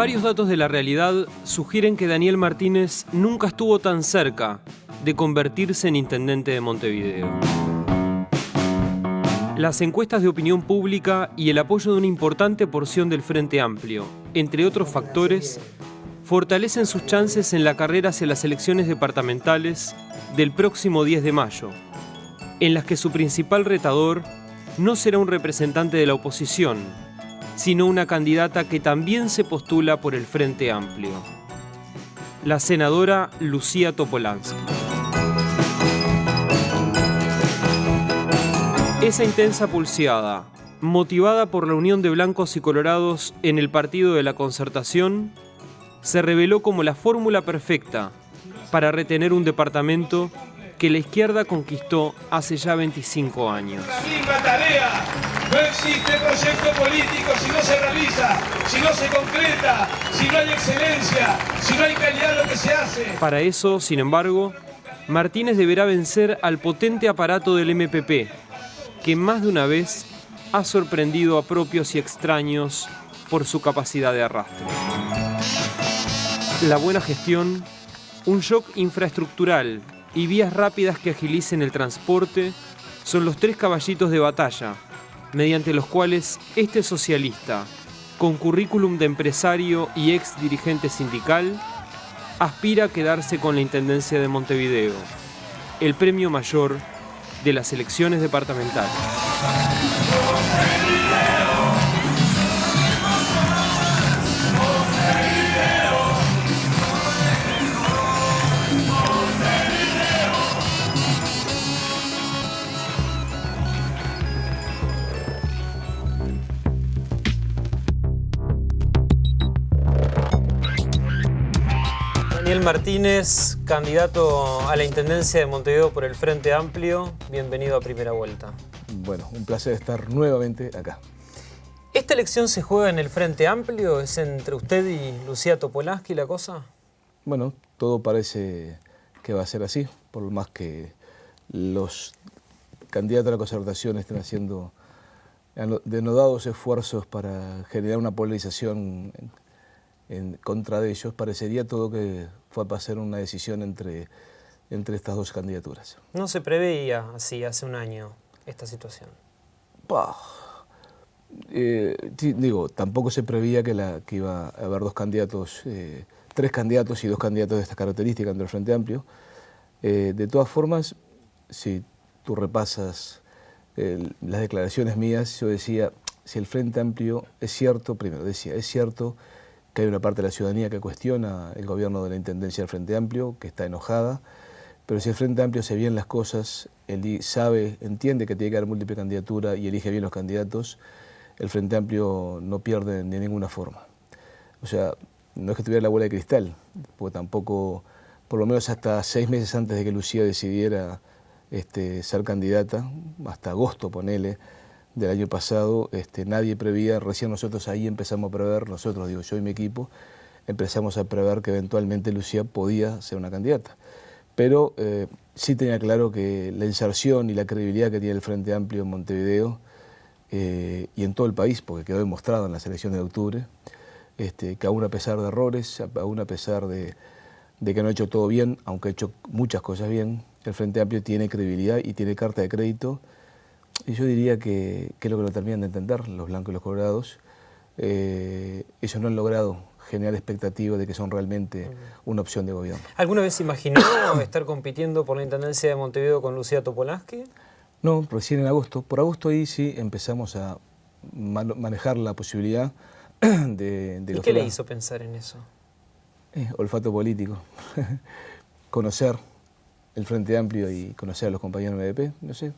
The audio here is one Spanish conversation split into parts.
Varios datos de la realidad sugieren que Daniel Martínez nunca estuvo tan cerca de convertirse en intendente de Montevideo. Las encuestas de opinión pública y el apoyo de una importante porción del Frente Amplio, entre otros factores, fortalecen sus chances en la carrera hacia las elecciones departamentales del próximo 10 de mayo, en las que su principal retador no será un representante de la oposición, sino una candidata que también se postula por el Frente Amplio, la senadora Lucía Topolansky. Esa intensa pulseada, motivada por la unión de blancos y colorados en el Partido de la Concertación, se reveló como la fórmula perfecta para retener un departamento que la izquierda conquistó hace ya 25 años. La misma tarea. No existe proyecto político si no se realiza, si no se concreta, si no hay excelencia, si no hay calidad en lo que se hace. Para eso, sin embargo, Martínez deberá vencer al potente aparato del MPP, que más de una vez ha sorprendido a propios y extraños por su capacidad de arrastre. La buena gestión, un shock infraestructural y vías rápidas que agilicen el transporte son los tres caballitos de batalla mediante los cuales este socialista, con currículum de empresario y ex dirigente sindical, aspira a quedarse con la Intendencia de Montevideo, el premio mayor de las elecciones departamentales. Daniel Martínez, candidato a la Intendencia de Montevideo por el Frente Amplio, bienvenido a Primera Vuelta. Bueno, un placer estar nuevamente acá. ¿Esta elección se juega en el Frente Amplio? ¿Es entre usted y Lucía Topolansky la cosa? Bueno, todo parece que va a ser así, por lo más que los candidatos a la concertación estén haciendo denodados esfuerzos para generar una polarización en contra de ellos. Parecería todo que fue a ser una decisión entre estas dos candidaturas. ¿No se preveía así hace un año esta situación? Sí, digo, tampoco se preveía que iba a haber dos candidatos, tres candidatos y dos candidatos de estas características entre el Frente Amplio. De todas formas, si tú repasas las declaraciones mías, yo decía, si el Frente Amplio es cierto, primero decía, es cierto que hay una parte de la ciudadanía que cuestiona el gobierno de la Intendencia del Frente Amplio, que está enojada, pero si el Frente Amplio hace bien las cosas, entiende que tiene que haber múltiple candidatura y elige bien los candidatos, el Frente Amplio no pierde de ninguna forma. O sea, no es que tuviera la bola de cristal, porque tampoco, por lo menos hasta 6 meses antes de que Lucía decidiera ser candidata, hasta agosto, ponele, del año pasado, nadie prevía, recién nosotros ahí empezamos a prever, nosotros, digo yo y mi equipo, empezamos a prever que eventualmente Lucía podía ser una candidata. Pero sí tenía claro que la inserción y la credibilidad que tiene el Frente Amplio en Montevideo y en todo el país, porque quedó demostrado en las elecciones de octubre, que aún a pesar de errores, aún a pesar de que no ha hecho todo bien, aunque ha hecho muchas cosas bien, el Frente Amplio tiene credibilidad y tiene carta de crédito. Y yo diría que es lo que no terminan de entender los blancos y los colorados. Ellos no han logrado generar expectativas de que son realmente una opción de gobierno. ¿Alguna vez se imaginó estar compitiendo por la Intendencia de Montevideo con Lucía Topolansky? No, recién en agosto. Por agosto ahí sí empezamos a manejar la posibilidad de ¿Y qué le hizo pensar en eso? Olfato político. Conocer el Frente Amplio y conocer a los compañeros del MDP, no sé.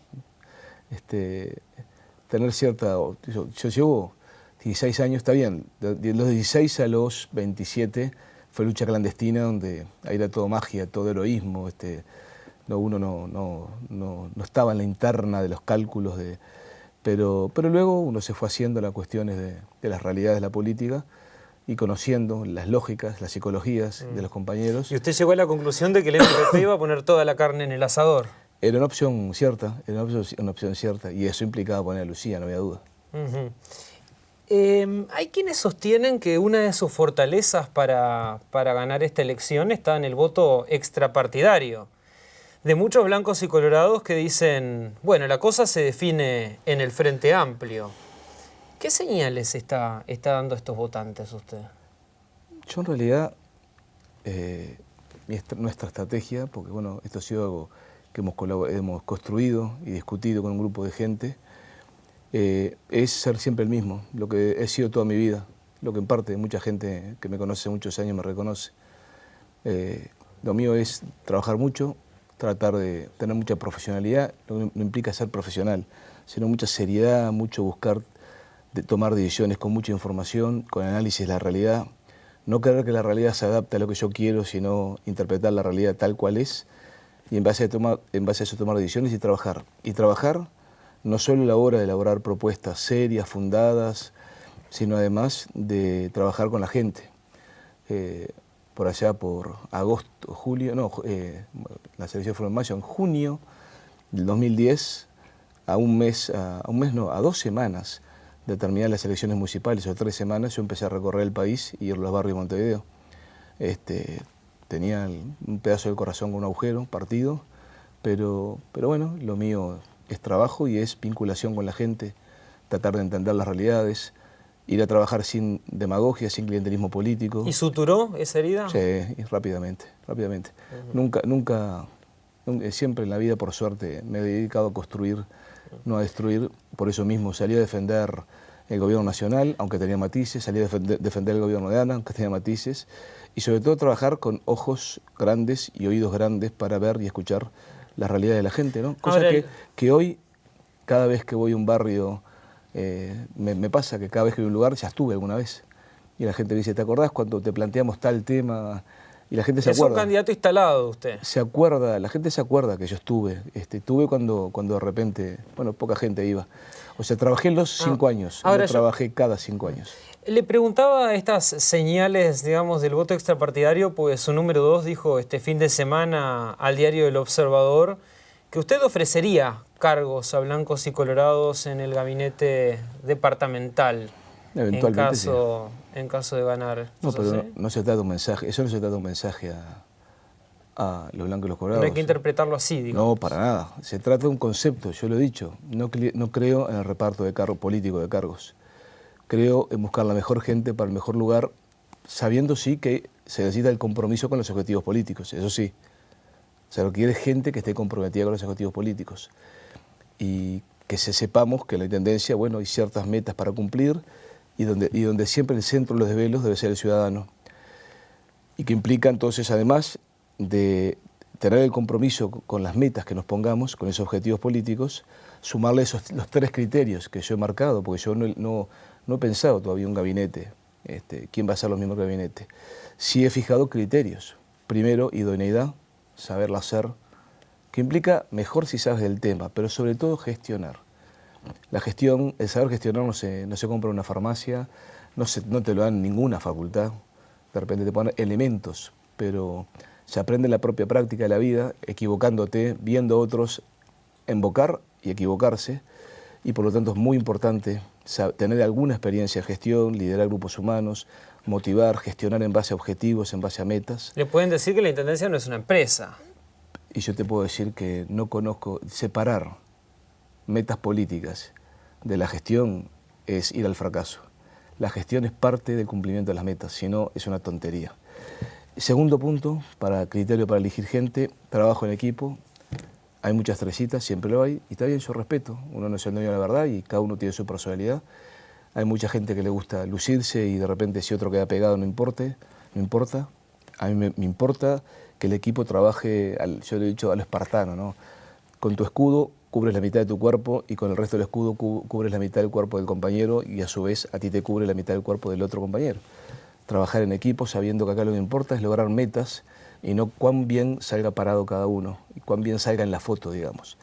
Tener cierta... Yo llevo 16 años, está bien, de los 16 a los 27 fue lucha clandestina, donde ahí era todo magia, todo heroísmo, uno no estaba en la interna de los cálculos, pero luego uno se fue haciendo las cuestiones de las realidades de la política y conociendo las lógicas, las psicologías de los compañeros. ¿Y usted llegó a la conclusión de que el MPP iba a poner toda la carne en el asador? Era una opción cierta, y eso implicaba poner a Lucía, no había duda. Hay quienes sostienen que una de sus fortalezas para ganar esta elección está en el voto extrapartidario. De muchos blancos y colorados que dicen, bueno, la cosa se define en el Frente Amplio. ¿Qué señales está dando a estos votantes usted? Yo en realidad, nuestra estrategia, porque bueno, esto ha sido algo que hemos construido y discutido con un grupo de gente, es ser siempre el mismo, lo que he sido toda mi vida, lo que en parte mucha gente que me conoce hace muchos años me reconoce. Lo mío es trabajar mucho, tratar de tener mucha profesionalidad, no implica ser profesional, sino mucha seriedad, mucho buscar de tomar decisiones con mucha información, con análisis de la realidad, no creer que la realidad se adapte a lo que yo quiero, sino interpretar la realidad tal cual es y en base a eso tomar decisiones y trabajar. Y trabajar no solo a la hora de elaborar propuestas serias, fundadas, sino además de trabajar con la gente. Por allá por agosto, julio, las elecciones fueron en mayo, en junio del 2010, a 2 semanas de terminar las elecciones municipales, o 3 semanas, yo empecé a recorrer el país y ir a los barrios de Montevideo. Tenía un pedazo del corazón con un agujero partido, pero bueno, lo mío es trabajo y es vinculación con la gente, tratar de entender las realidades, ir a trabajar sin demagogia, sin clientelismo político. ¿Y suturó esa herida? Sí, y rápidamente. Nunca, siempre en la vida, por suerte, me he dedicado a construir, no a destruir. Por eso mismo salí a defender el gobierno nacional, aunque tenía matices, salí a defender el gobierno de Ana, aunque tenía matices, y sobre todo trabajar con ojos grandes y oídos grandes para ver y escuchar la realidad de la gente, ¿no? Cosa que hoy, cada vez que voy a un barrio, me pasa que cada vez que voy a un lugar, ya estuve alguna vez, y la gente me dice, ¿te acordás cuando te planteamos tal tema? Y la gente se acuerda. Es un candidato instalado usted. Se acuerda, la gente se acuerda que yo estuve. Estuve cuando de repente, bueno, poca gente iba. O sea, trabajé los 5 años, ahora no trabajé cada 5 años. Le preguntaba estas señales, digamos, del voto extrapartidario, pues su número 2 dijo este fin de semana al diario El Observador que usted ofrecería cargos a blancos y colorados en el gabinete departamental. Eventualmente, en caso de ganar. No, pero no se trata de un mensaje, eso no se trata de un mensaje a los blancos y los colorados. No hay que interpretarlo así, digamos. No, para nada. Se trata de un concepto, yo lo he dicho. No creo en el reparto de político de cargos. Creo en buscar la mejor gente para el mejor lugar, sabiendo sí que se necesita el compromiso con los objetivos políticos, eso sí. Se requiere gente que esté comprometida con los objetivos políticos. Y que sepamos que la intendencia, bueno, hay ciertas metas para cumplir y donde siempre el centro de los desvelos debe ser el ciudadano. Y que implica entonces, además de tener el compromiso con las metas que nos pongamos, con esos objetivos políticos, sumarle los 3 criterios que yo he marcado, porque yo no he pensado todavía un gabinete, quién va a ser los miembros del gabinete. Sí he fijado criterios. Primero, idoneidad, saberla hacer, que implica mejor si sabes del tema, pero sobre todo gestionar. La gestión, el saber gestionar no se compra en una farmacia, no te lo dan en ninguna facultad, de repente te ponen elementos, pero se aprende en la propia práctica de la vida, equivocándote, viendo a otros invocar y equivocarse, y por lo tanto es muy importante tener alguna experiencia en gestión, liderar grupos humanos, motivar, gestionar en base a objetivos, en base a metas. Le pueden decir que la intendencia no es una empresa. Y yo te puedo decir que no conozco, separar metas políticas de la gestión es ir al fracaso. La gestión es parte del cumplimiento de las metas, si no es una tontería. Segundo punto, criterio para elegir gente, trabajo en equipo. Hay muchas tresitas, siempre lo hay, y está bien, yo respeto. Uno no es el dueño de la verdad y cada uno tiene su personalidad. Hay mucha gente que le gusta lucirse y de repente si otro queda pegado no importa. A mí me importa que el equipo trabaje, yo le he dicho, a lo espartano, ¿no? Con tu escudo cubres la mitad de tu cuerpo y con el resto del escudo cubres la mitad del cuerpo del compañero y a su vez a ti te cubre la mitad del cuerpo del otro compañero. Trabajar en equipo sabiendo que acá lo que importa es lograr metas y no cuán bien salga parado cada uno y cuán bien salga en la foto, digamos.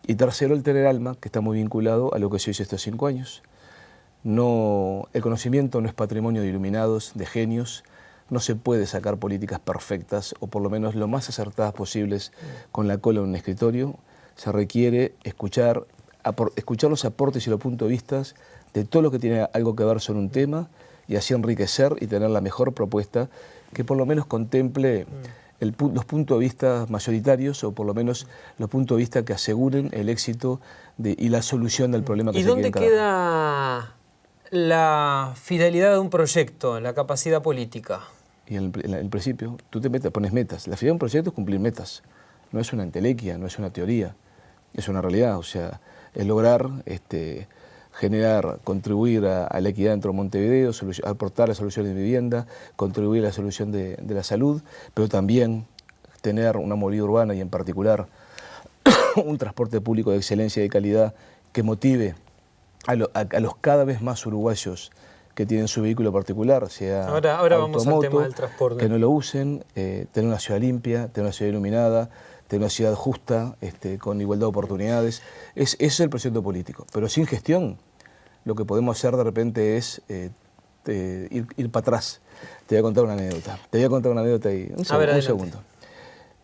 Y tercero, el tener alma, que está muy vinculado a lo que se hizo estos 5 años. El conocimiento no es patrimonio de iluminados, de genios. No se puede sacar políticas perfectas o por lo menos lo más acertadas posibles con la cola en un escritorio. Se requiere escuchar los aportes y los puntos de vista de todo lo que tiene algo que ver sobre un tema y así enriquecer y tener la mejor propuesta que por lo menos contemple los puntos de vista mayoritarios o por lo menos los puntos de vista que aseguren el éxito y la solución del problema que se quiere encarar. ¿Y dónde queda la fidelidad de un proyecto, la capacidad política? Y en el principio, tú pones metas. La fidelidad de un proyecto es cumplir metas. No es una entelequia, no es una teoría, es una realidad. O sea, es lograr generar, contribuir a la equidad dentro de Montevideo, aportar la solución de vivienda, contribuir a la solución de la salud, pero también tener una movilidad urbana y en particular un transporte público de excelencia y de calidad que motive a los cada vez más uruguayos que tienen su vehículo particular, sea ahora vamos al tema del transporte. Que no lo usen, tener una ciudad limpia, tener una ciudad iluminada, tener una ciudad justa, con igualdad de oportunidades. Ese es el proyecto político. Pero sin gestión, lo que podemos hacer de repente es ir para atrás. Te voy a contar una anécdota. Un segundo.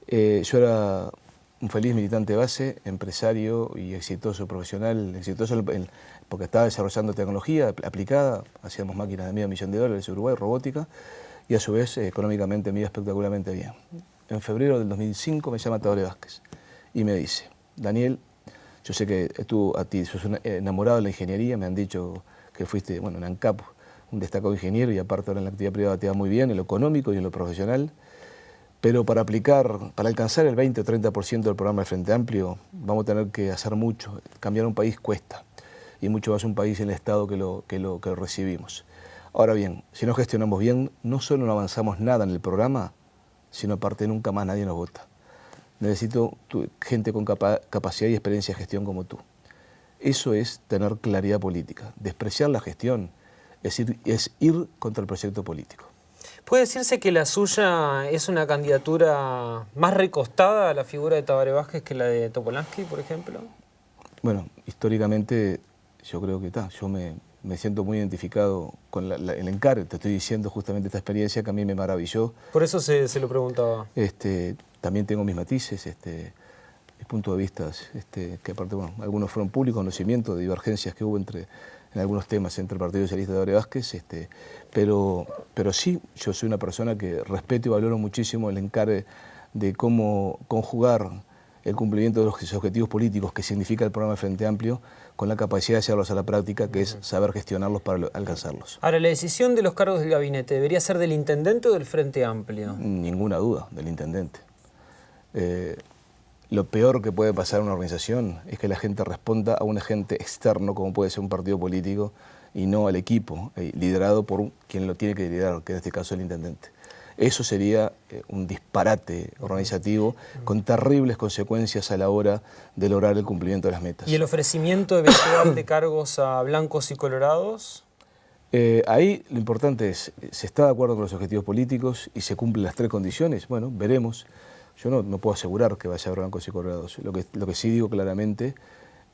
Yo era un feliz militante de base, empresario y exitoso profesional, porque estaba desarrollando tecnología aplicada, hacíamos máquinas de $500 millones en Uruguay, robótica, y a su vez económicamente me iba espectacularmente bien. En febrero del 2005 me llama Tabaré Vázquez y me dice: Daniel, yo sé que tú sos enamorado de la ingeniería, me han dicho que fuiste, en ANCAP, un destacado ingeniero y aparte ahora en la actividad privada te va muy bien, en lo económico y en lo profesional, pero para alcanzar el 20 o 30% del programa del Frente Amplio vamos a tener que hacer mucho. Cambiar un país cuesta, y mucho más un país en el estado que lo recibimos. Ahora bien, si no gestionamos bien, no solo no avanzamos nada en el programa, sino aparte nunca más nadie nos vota. Necesito gente con capacidad y experiencia de gestión como tú. Eso es tener claridad política. Despreciar la gestión es ir contra el proyecto político. ¿Puede decirse que la suya es una candidatura más recostada a la figura de Tabaré Vázquez que la de Topolansky, por ejemplo? Bueno, históricamente yo creo que yo me siento muy identificado con el encare. Te estoy diciendo justamente esta experiencia que a mí me maravilló. Por eso se lo preguntaba. También tengo mis matices, mis puntos de vista, que aparte, algunos fueron públicos, conocimiento de divergencias que hubo en algunos temas entre el Partido Socialista y Tabaré Vázquez, pero sí, yo soy una persona que respeto y valoro muchísimo el encare de cómo conjugar el cumplimiento de los objetivos políticos que significa el programa de Frente Amplio con la capacidad de llevarlos a la práctica, que es saber gestionarlos para alcanzarlos. Ahora, ¿la decisión de los cargos del gabinete debería ser del intendente o del Frente Amplio? Ninguna duda, del intendente. Lo peor que puede pasar en una organización es que la gente responda a un agente externo, como puede ser un partido político, y no al equipo, liderado por quien lo tiene que liderar, que en este caso es el intendente. Eso sería un disparate organizativo con terribles consecuencias a la hora de lograr el cumplimiento de las metas. ¿Y el ofrecimiento eventual de cargos a blancos y colorados? Ahí lo importante es, ¿se está de acuerdo con los objetivos políticos y se cumplen las 3 condiciones? Bueno, veremos. Yo no puedo asegurar que vaya a haber blancos y colorados. Lo que sí digo claramente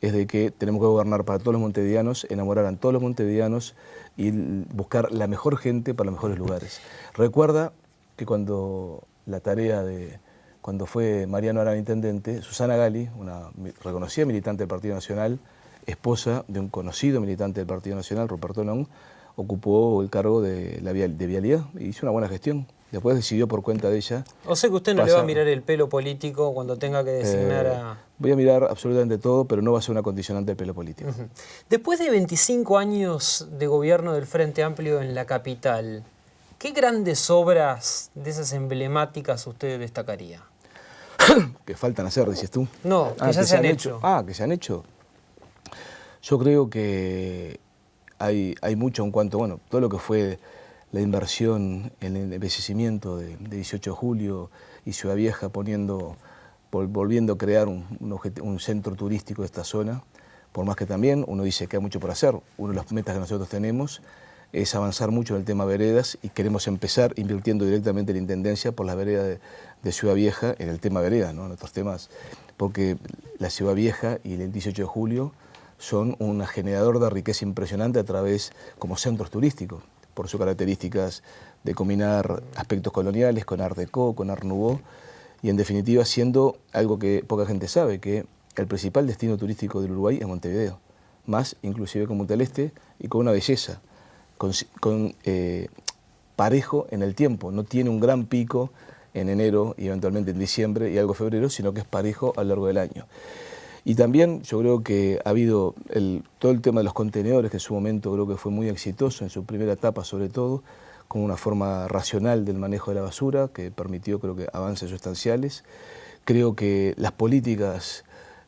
es de que tenemos que gobernar para todos los montevideanos, enamorar a todos los montevideanos y buscar la mejor gente para los mejores lugares. Recuerda que cuando fue Mariano Arana intendente, Susana Gali, una reconocida militante del Partido Nacional, esposa de un conocido militante del Partido Nacional, Ruperto Long, ocupó el cargo de vialidad y hizo una buena gestión. Después decidió por cuenta de ella. O sea que usted no le va a mirar el pelo político cuando tenga que designar a... Voy a mirar absolutamente todo, pero no va a ser una condicionante el pelo político. Después de 25 años de gobierno del Frente Amplio en la capital, ¿qué grandes obras de esas emblemáticas usted destacaría? Que faltan hacer, dices tú. No, que ya se han hecho. Que se han hecho. Yo creo que hay mucho en cuanto, todo lo que fue la inversión en el embellecimiento de 18 de julio y Ciudad Vieja, volviendo a crear un centro turístico de esta zona, por más que también uno dice que hay mucho por hacer. Una de las metas que nosotros tenemos es avanzar mucho en el tema veredas y queremos empezar invirtiendo directamente en la Intendencia por las veredas de Ciudad Vieja en el tema veredas, ¿no? En otros temas, porque la Ciudad Vieja y el 18 de julio son un generador de riqueza impresionante a través como centros turísticos, por sus características de combinar aspectos coloniales con Art Deco, con Art Nouveau, y en definitiva siendo algo que poca gente sabe, que el principal destino turístico del Uruguay es Montevideo. más inclusive con Punta del Este y con una belleza, parejo en el tiempo, no tiene un gran pico en enero y eventualmente en diciembre y algo en febrero, sino que es parejo a lo largo del año. Y también yo creo que ha habido todo el tema de los contenedores, que en su momento creo que fue muy exitoso, en su primera etapa sobre todo, con una forma racional del manejo de la basura, que permitió creo que avances sustanciales. Creo que las políticas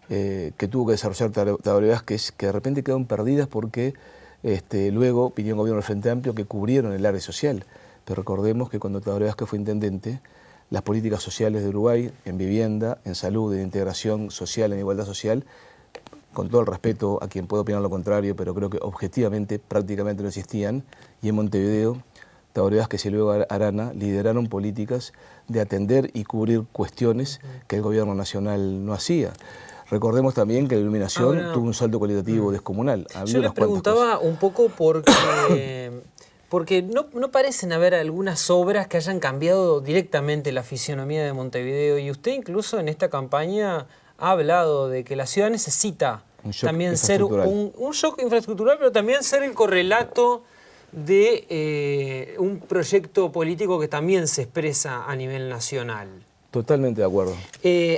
que tuvo que desarrollar Tabaré Vázquez, que de repente quedaron perdidas porque luego vino un gobierno del Frente Amplio que cubrieron el área social. Pero recordemos que cuando Tabaré Vázquez fue intendente, las políticas sociales de Uruguay, en vivienda, en salud, en integración social, en igualdad social, con todo el respeto a quien pueda opinar lo contrario, pero creo que objetivamente prácticamente no existían, y en Montevideo, Tabaré Vázquez y luego Arana lideraron políticas de atender y cubrir cuestiones que el gobierno nacional no hacía. Recordemos también que la iluminación tuvo un salto cualitativo descomunal. Yo les preguntaba un poco porque no parecen haber algunas obras que hayan cambiado directamente la fisionomía de Montevideo, y usted incluso en esta campaña ha hablado de que la ciudad necesita también ser un shock infraestructural, pero también ser el correlato de un proyecto político que también se expresa a nivel nacional. Totalmente de acuerdo.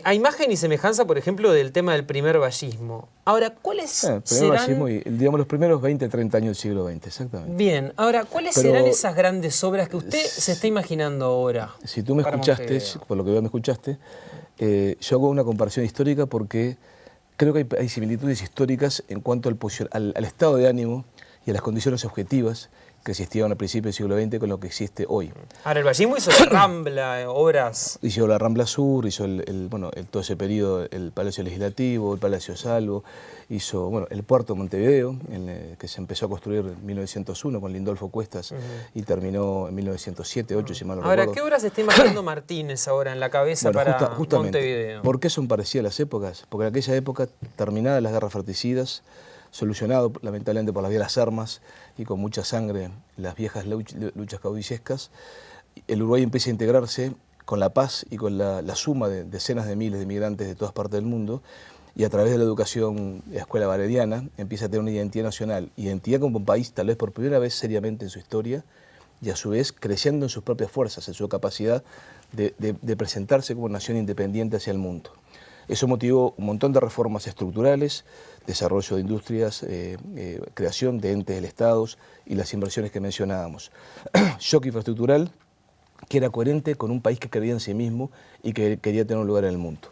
A imagen y semejanza, por ejemplo, del tema del primer vallismo. Ahora, ¿cuáles serán...? Vallismo y, digamos, los primeros 20, 30 años del siglo XX, exactamente. Bien, ahora, ¿cuáles serán esas grandes obras que usted se está imaginando ahora? Si tú me escuchaste, por lo que veo me escuchaste, yo hago una comparación histórica porque creo que hay similitudes históricas en cuanto al estado de ánimo y a las condiciones objetivas que existían al principio del siglo XX con lo que existe hoy. Ahora, el vallismo hizo la Rambla, obras... Hizo la Rambla Sur, hizo todo ese periodo, el Palacio Legislativo, el Palacio Salvo, hizo el puerto de Montevideo, que se empezó a construir en 1901 con Lindolfo Cuestas y terminó en 1907, 8, si mal no recuerdo. Ahora, ¿qué obras está imaginando Martínez ahora en la cabeza para Montevideo? ¿Por qué son parecidas las épocas? Porque en aquella época, terminadas las guerras fratricidas, solucionado lamentablemente por la vía de las armas y con mucha sangre las viejas luchas caudillescas, el Uruguay empieza a integrarse con la paz y con la suma de decenas de miles de migrantes de todas partes del mundo, y a través de la educación, la escuela valeriana, empieza a tener una identidad nacional, identidad como un país tal vez por primera vez seriamente en su historia, y a su vez creciendo en sus propias fuerzas, en su capacidad de presentarse como nación independiente hacia el mundo. Eso motivó un montón de reformas estructurales, desarrollo de industrias, creación de entes del Estado y las inversiones que mencionábamos. Shock infraestructural que era coherente con un país que creía en sí mismo y que quería tener un lugar en el mundo.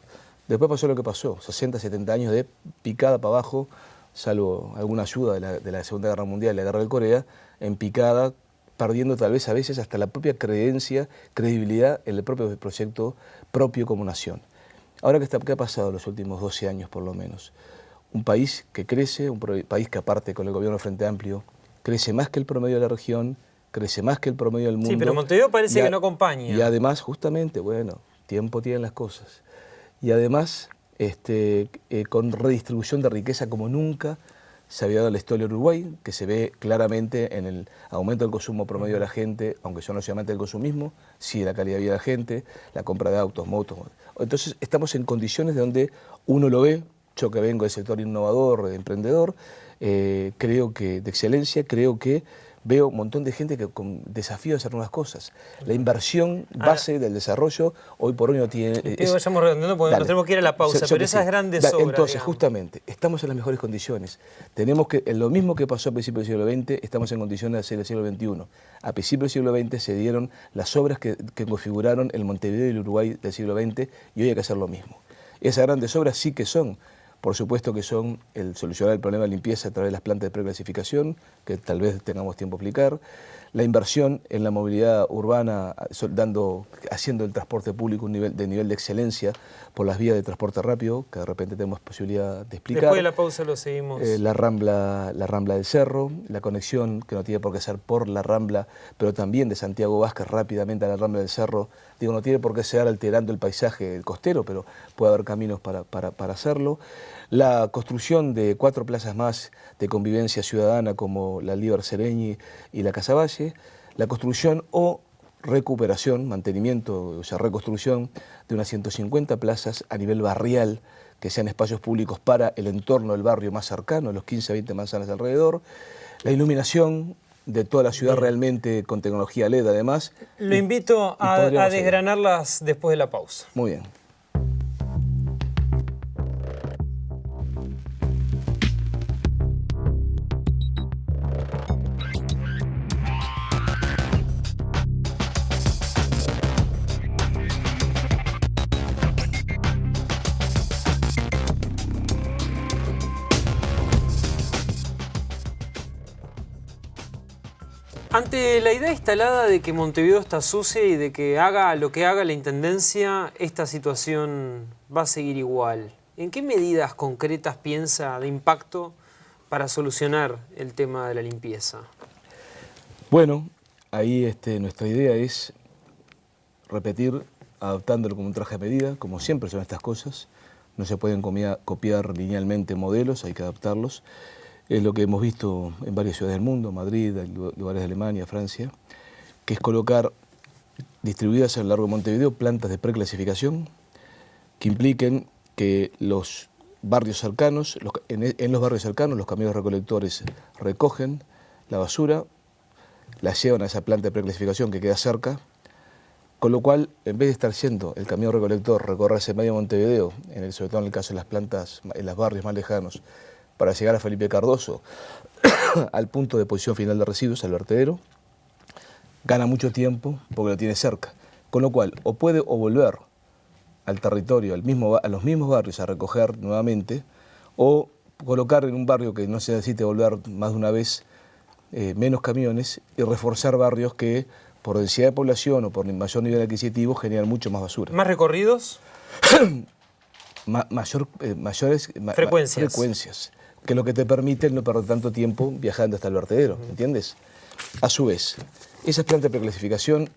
Después pasó lo que pasó, 60, 70 años de picada para abajo, salvo alguna ayuda de la Segunda Guerra Mundial y la Guerra de Corea, en picada, perdiendo tal vez a veces hasta la propia credibilidad en el propio proyecto propio como nación. Ahora, ¿qué ha pasado en los últimos 12 años por lo menos? Un país que crece, un país que aparte con el gobierno del Frente Amplio, crece más que el promedio de la región, crece más que el promedio del mundo. Sí, pero Montevideo parece que no acompaña. Y además, justamente, tiempo tienen las cosas. Y además, con redistribución de riqueza como nunca se había dado en la historia de Uruguay, que se ve claramente en el aumento del consumo promedio de la gente, aunque yo no soy amante del consumismo, sí de la calidad de vida de la gente, la compra de autos, motos. Entonces estamos en condiciones de donde uno lo ve, yo que vengo del sector innovador, emprendedor, creo que de excelencia, creo que veo un montón de gente que con desafío de hacer nuevas cosas. La inversión base del desarrollo hoy por hoy no tiene... Vayamos redondeando porque nos tenemos que ir a la pausa, pero esas grandes obras... Entonces, digamos, justamente, estamos en las mejores condiciones. Tenemos que, en lo mismo que pasó a principios del siglo XX, estamos en condiciones de hacer el siglo XXI. A principios del siglo XX se dieron las obras que configuraron el Montevideo y el Uruguay del siglo XX, y hoy hay que hacer lo mismo. Esas grandes obras sí que son... Por supuesto que son el solucionar el problema de limpieza a través de las plantas de preclasificación, que tal vez tengamos tiempo a explicar, la inversión en la movilidad urbana, haciendo el transporte público de nivel de excelencia por las vías de transporte rápido, que de repente tenemos posibilidad de explicar. Después de la pausa lo seguimos. La Rambla del Cerro, la conexión, que no tiene por qué ser por la Rambla, pero también de Santiago Vázquez rápidamente a la Rambla del Cerro. Digo, no tiene por qué ser alterando el paisaje costero, pero puede haber caminos para hacerlo. La construcción de 4 plazas más de convivencia ciudadana como la Líbar Sereñi y la Casaballe, la construcción o recuperación, mantenimiento, o sea, reconstrucción de unas 150 plazas a nivel barrial que sean espacios públicos para el entorno del barrio más cercano, los 15 a 20 manzanas alrededor, la iluminación de toda la ciudad realmente con tecnología LED además. Lo invito a desgranarlas después de la pausa. Muy bien. Ante la idea instalada de que Montevideo está sucia y de que haga lo que haga la Intendencia, esta situación va a seguir igual. ¿En qué medidas concretas piensa de impacto para solucionar el tema de la limpieza? Bueno, ahí nuestra idea es repetir, adaptándolo como un traje a medida, como siempre son estas cosas. No se pueden copiar linealmente modelos, hay que adaptarlos. Es lo que hemos visto en varias ciudades del mundo, Madrid, lugares de Alemania, Francia, que es colocar distribuidas a lo largo de Montevideo plantas de preclasificación que impliquen que los barrios cercanos, en los barrios cercanos los camiones recolectores recogen la basura, la llevan a esa planta de preclasificación que queda cerca, con lo cual, en vez de estar yendo el camión recolector recorrerse medio Montevideo, sobre todo en el caso de las plantas, en los barrios más lejanos, para llegar a Felipe Cardoso, al punto de posición final de residuos, al vertedero, gana mucho tiempo porque lo tiene cerca. Con lo cual, o puede volver al territorio, a los mismos barrios a recoger nuevamente, o colocar en un barrio que no se necesite volver más de una vez menos camiones y reforzar barrios que, por densidad de población o por mayor nivel adquisitivo, generan mucho más basura. ¿Más recorridos? Mayores frecuencias, que lo que te permite no perder tanto tiempo viajando hasta el vertedero, ¿entiendes? A su vez, esas plantas de preclasificación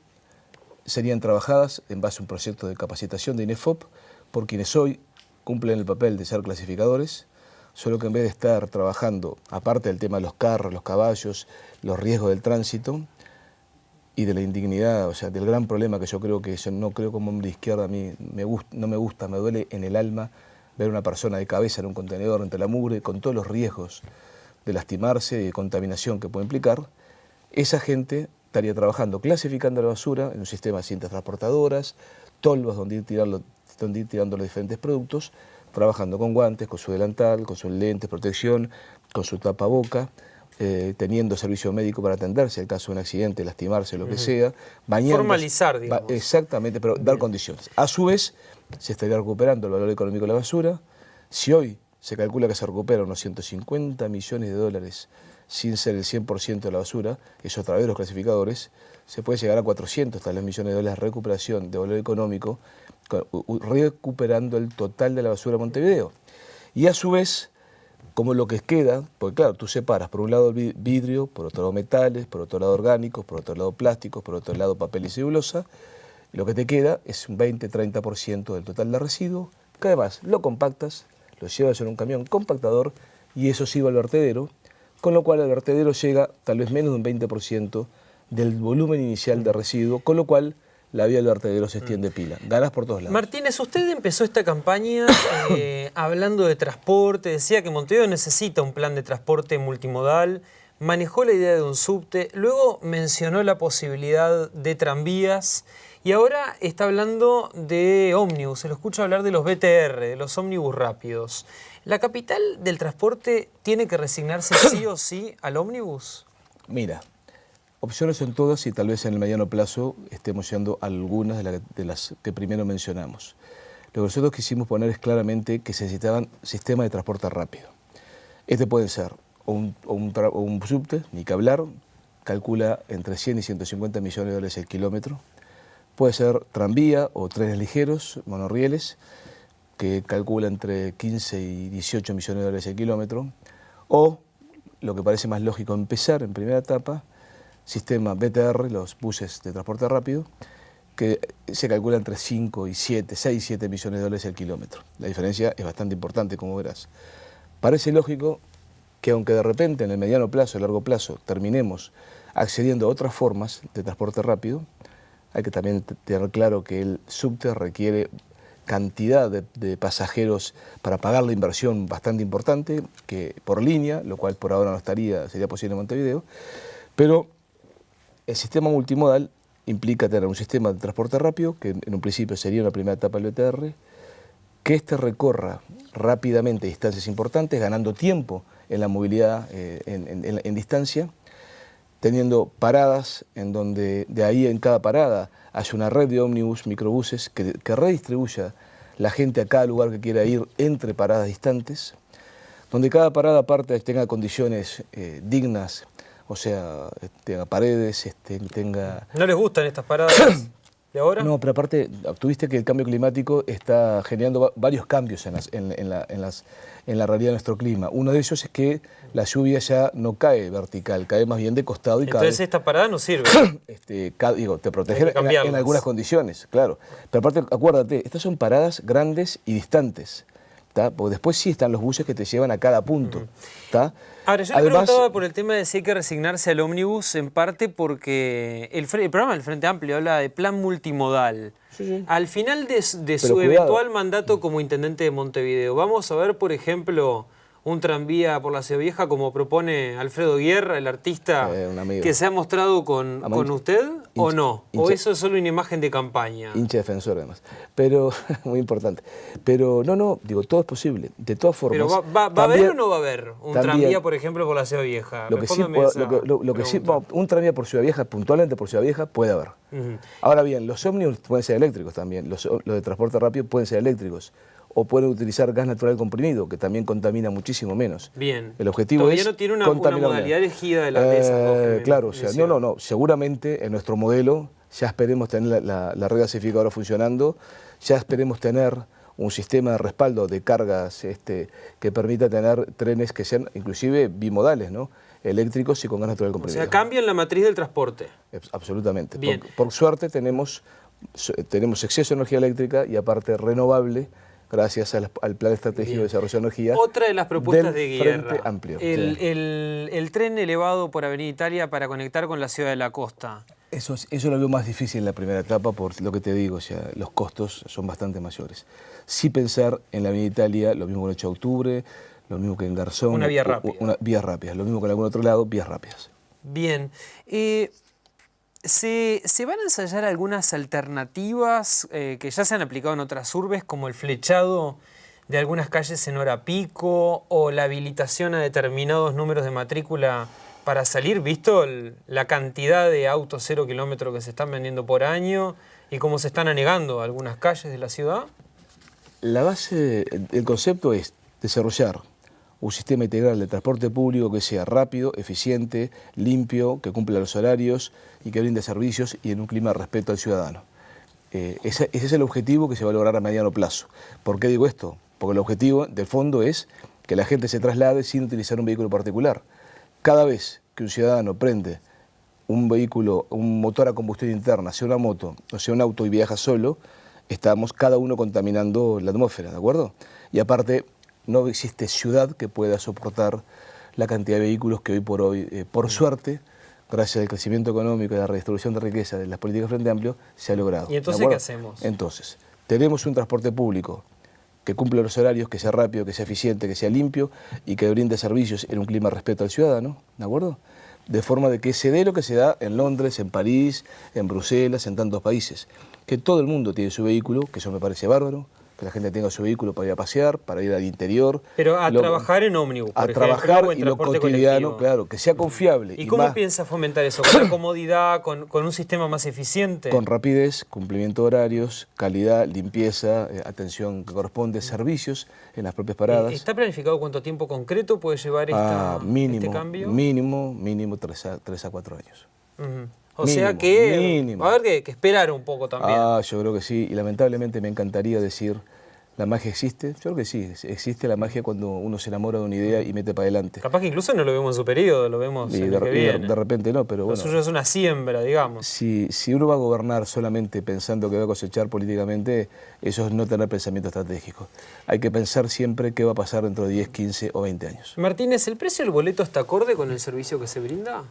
serían trabajadas en base a un proyecto de capacitación de INEFOP por quienes hoy cumplen el papel de ser clasificadores, solo que en vez de estar trabajando, aparte del tema de los carros, los caballos, los riesgos del tránsito y de la indignidad, o sea, del gran problema que yo creo que yo no creo como hombre de izquierda, a mí no me gusta, me duele en el alma ver una persona de cabeza en un contenedor entre la mugre, con todos los riesgos de lastimarse y de contaminación que puede implicar. Esa gente estaría trabajando, clasificando la basura en un sistema de cintas transportadoras, tolvas donde ir tirando los diferentes productos, trabajando con guantes, con su delantal, con sus lentes de protección, con su tapaboca, teniendo servicio médico para atenderse en el caso de un accidente, lastimarse, lo que sea. Formalizar, digamos. Exactamente, pero dar condiciones. A su vez, se estaría recuperando el valor económico de la basura. Si hoy se calcula que se recupera unos 150 millones de dólares sin ser el 100% de la basura, eso a través de los clasificadores, se puede llegar a 400 tal vez millones de dólares de recuperación de valor económico, recuperando el total de la basura de Montevideo. Y a su vez, como lo que queda, porque claro, tú separas por un lado vidrio, por otro lado metales, por otro lado orgánicos, por otro lado plásticos, por otro lado papel y celulosa, y lo que te queda es un 20-30% del total de residuo, que además lo compactas, lo llevas en un camión compactador y eso sí va al vertedero, con lo cual el vertedero llega tal vez menos de un 20% del volumen inicial de residuo, con lo cual la vía del vertedero se extiende pila. Ganas por todos lados. Martínez, usted empezó esta campaña hablando de transporte, decía que Montevideo necesita un plan de transporte multimodal, manejó la idea de un subte, luego mencionó la posibilidad de tranvías y ahora está hablando de ómnibus. Se lo escucho hablar de los BTR, de los ómnibus rápidos. ¿La capital del transporte tiene que resignarse sí o sí al ómnibus? Mira, opciones son todas y tal vez en el mediano plazo estemos llegando a algunas de las que primero mencionamos. Lo que nosotros quisimos poner es claramente que se necesitaban sistemas de transporte rápido. Puede ser un subte, ni que hablar, calcula entre 100 y 150 millones de dólares el kilómetro. Puede ser tranvía o trenes ligeros, monorrieles, que calcula entre 15 y 18 millones de dólares el kilómetro. O, lo que parece más lógico empezar en primera etapa, sistema BTR, los buses de transporte rápido, que se calcula entre 5 y 7, 6, 7 millones de dólares el kilómetro. La diferencia es bastante importante, como verás. Parece lógico que aunque de repente en el mediano plazo, a largo plazo, terminemos accediendo a otras formas de transporte rápido, hay que también tener claro que el subte requiere cantidad de pasajeros para pagar la inversión bastante importante que por línea, lo cual por ahora no sería posible en Montevideo, pero el sistema multimodal implica tener un sistema de transporte rápido, que en un principio sería una primera etapa del BTR, que éste recorra rápidamente distancias importantes, ganando tiempo en la movilidad en distancia, teniendo paradas en donde de ahí en cada parada haya una red de ómnibus, microbuses, que redistribuya la gente a cada lugar que quiera ir entre paradas distantes, donde cada parada aparte tenga condiciones dignas, o sea, tenga paredes, tenga... ¿No les gustan estas paradas de ahora? No, pero aparte, tuviste que el cambio climático está generando varios cambios en la realidad de nuestro clima. Uno de ellos es que la lluvia ya no cae vertical, cae más bien de costado y cae... Entonces esta parada no sirve. Te protege en algunas condiciones, claro. Pero aparte, acuérdate, estas son paradas grandes y distantes. Porque después sí están los buses que te llevan a cada punto. Ahora, yo le preguntaba por el tema de si hay que resignarse al ómnibus, en parte porque el programa del Frente Amplio habla de plan multimodal. Sí. Al final de su eventual mandato como intendente de Montevideo, ¿vamos a ver, por ejemplo, un tranvía por la Ciudad Vieja como propone Alfredo Guerra, el artista que se ha mostrado con usted, o no? ¿O eso es solo una imagen de campaña? Hincha defensor, además. Pero, muy importante. Pero no, digo, todo es posible. De todas formas... ¿Pero va a haber o no va a haber un tranvía, por ejemplo, por la Ciudad Vieja? Un tranvía por Ciudad Vieja, puntualmente por Ciudad Vieja, puede haber. Ahora bien, los ómnibus pueden ser eléctricos también. Los de transporte rápido pueden ser eléctricos. O pueden utilizar gas natural comprimido, que también contamina muchísimo menos. Bien. El objetivo todavía es no tiene una modalidad elegida de las mesas. Claro, o sea, no. Seguramente en nuestro modelo ya esperemos tener la red gasificadora funcionando, ya esperemos tener un sistema de respaldo de cargas que permita tener trenes que sean inclusive bimodales, ¿no? Eléctricos y con gas natural comprimido. O sea, cambian la matriz del transporte. Absolutamente. Bien. Por suerte tenemos exceso de energía eléctrica y aparte renovable, gracias al Plan Estratégico de Desarrollo de Energía. Otra de las propuestas de Guerra, Frente Amplio. El tren elevado por Avenida Italia para conectar con la ciudad de la costa. Eso lo veo más difícil en la primera etapa por lo que te digo, o sea, los costos son bastante mayores. Sí pensar en la Avenida Italia, lo mismo que en el 8 de octubre, lo mismo que en Garzón. Una vía rápida. Vías rápidas, lo mismo que en algún otro lado, vías rápidas. Bien. ¿Se van a ensayar algunas alternativas que ya se han aplicado en otras urbes, como el flechado de algunas calles en hora pico o la habilitación a determinados números de matrícula para salir, visto la cantidad de autos 0 kilómetros que se están vendiendo por año y cómo se están anegando algunas calles de la ciudad? La base, el concepto es desarrollar un sistema integral de transporte público que sea rápido, eficiente, limpio, que cumpla los horarios y que brinde servicios y en un clima de respeto al ciudadano. Ese es el objetivo que se va a lograr a mediano plazo. ¿Por qué digo esto? Porque el objetivo del fondo es que la gente se traslade sin utilizar un vehículo particular. Cada vez que un ciudadano prende un vehículo, un motor a combustión interna, sea una moto o sea un auto y viaja solo, estamos cada uno contaminando la atmósfera, ¿de acuerdo? Y aparte, no existe ciudad que pueda soportar la cantidad de vehículos que hoy por hoy, por suerte, gracias al crecimiento económico y a la redistribución de riqueza de las políticas Frente Amplio, se ha logrado. ¿Y entonces qué hacemos? Entonces, tenemos un transporte público que cumpla los horarios, que sea rápido, que sea eficiente, que sea limpio y que brinde servicios en un clima de respeto al ciudadano, ¿de acuerdo? De forma de que se dé lo que se da en Londres, en París, en Bruselas, en tantos países. Que todo el mundo tiene su vehículo, que eso me parece bárbaro, que la gente tenga su vehículo para ir a pasear, para ir al interior. Pero trabajar en ómnibus, por ejemplo, trabajar o en y lo transporte cotidiano, colectivo. Claro, que sea confiable. ¿Y cómo piensa fomentar eso? ¿Con la comodidad, con un sistema más eficiente? Con rapidez, cumplimiento de horarios, calidad, limpieza, atención que corresponde, servicios en las propias paradas. ¿Está planificado cuánto tiempo concreto puede llevar este cambio? Mínimo 3 a 4 años. O sea que va a haber que esperar un poco también. Yo creo que sí, y lamentablemente me encantaría decir, ¿la magia existe? Yo creo que sí, existe la magia cuando uno se enamora de una idea y mete para adelante. Capaz que incluso no lo vemos en su periodo, lo vemos en el que viene. De repente no, pero bueno. Lo suyo es una siembra, digamos. Si uno va a gobernar solamente pensando que va a cosechar políticamente, eso es no tener pensamiento estratégico. Hay que pensar siempre qué va a pasar dentro de 10, 15 o 20 años. Martínez, ¿el precio del boleto está acorde con el servicio que se brinda?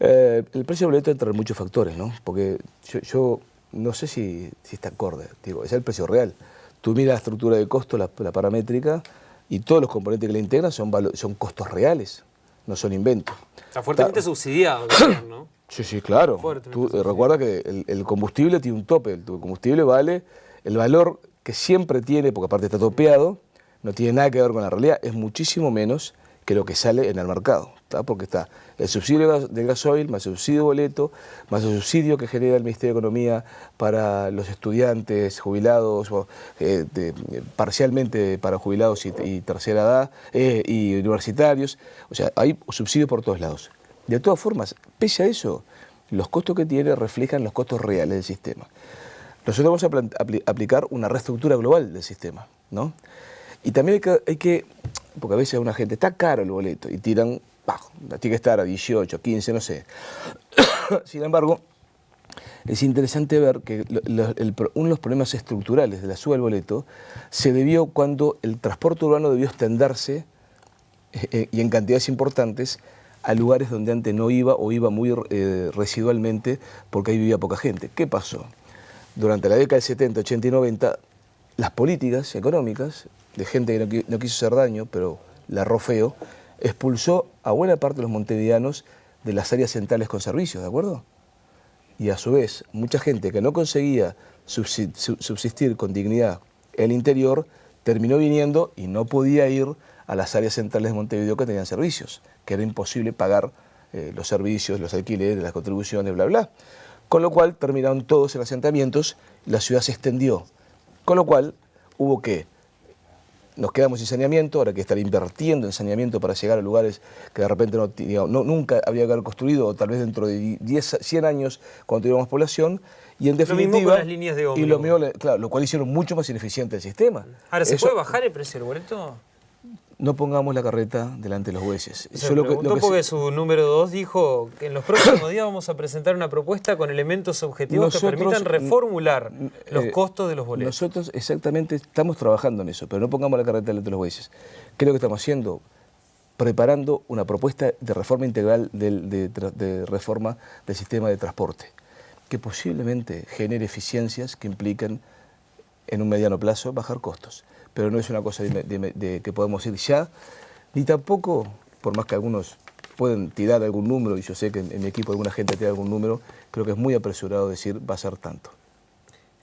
El precio del boleto entra en muchos factores, ¿no? Porque yo no sé si está acorde, digo, es el precio real. Tú miras la estructura de costo, la paramétrica, y todos los componentes que la integran son costos reales, no son inventos. Está fuertemente subsidiado, ¿no? Sí, claro. Tú recuerda que el combustible tiene un tope, el combustible vale el valor que siempre tiene, porque aparte está topeado, no tiene nada que ver con la realidad, es muchísimo menos que lo que sale en el mercado, ¿tá? Porque está el subsidio del gasoil, más el subsidio boleto, más el subsidio que genera el Ministerio de Economía para los estudiantes, jubilados, parcialmente para jubilados y tercera edad, y universitarios. O sea, hay subsidios por todos lados. De todas formas, pese a eso, los costos que tiene reflejan los costos reales del sistema. Nosotros vamos a aplicar una reestructura global del sistema, ¿no? Y también hay que, porque a veces una gente, está caro el boleto, y tiran, tiene que estar a 18, 15, no sé. Sin embargo, es interesante ver que uno de los problemas estructurales de la suba del boleto se debió cuando el transporte urbano debió extenderse, y en cantidades importantes, a lugares donde antes no iba o iba muy residualmente porque ahí vivía poca gente. ¿Qué pasó? Durante la década del 70, 80 y 90, las políticas económicas de gente que no quiso hacer daño, pero la erró feo, expulsó a buena parte de los montevideanos de las áreas centrales con servicios, ¿de acuerdo? Y a su vez, mucha gente que no conseguía subsistir con dignidad en el interior, terminó viniendo y no podía ir a las áreas centrales de Montevideo que tenían servicios, que era imposible pagar los servicios, los alquileres, las contribuciones, bla, bla. Con lo cual terminaron todos en asentamientos y la ciudad se extendió. Con lo cual hubo que, nos quedamos sin saneamiento, ahora hay que estar invirtiendo en saneamiento para llegar a lugares que de repente nunca había que haber construido, o tal vez dentro de 100 años cuando tuviéramos población, y en definitiva... Lo mismo con las líneas de ómnibus. Y lo mismo, claro, lo cual hicieron mucho más ineficiente el sistema. Ahora, ¿se puede bajar el precio del boleto? No pongamos la carreta delante de los bueyes. Se preguntó porque su número 2 dijo que en los próximos días vamos a presentar una propuesta con elementos objetivos que permitan reformular los costos de los boletos. Nosotros exactamente estamos trabajando en eso, pero no pongamos la carreta delante de los bueyes. ¿Qué es lo que estamos haciendo? Preparando una propuesta de reforma integral de reforma del sistema de transporte, que posiblemente genere eficiencias que impliquen en un mediano plazo bajar costos. Pero no es una cosa que podemos ir ya, ni tampoco, por más que algunos pueden tirar algún número, y yo sé que en mi equipo alguna gente tira algún número, creo que es muy apresurado decir va a ser tanto.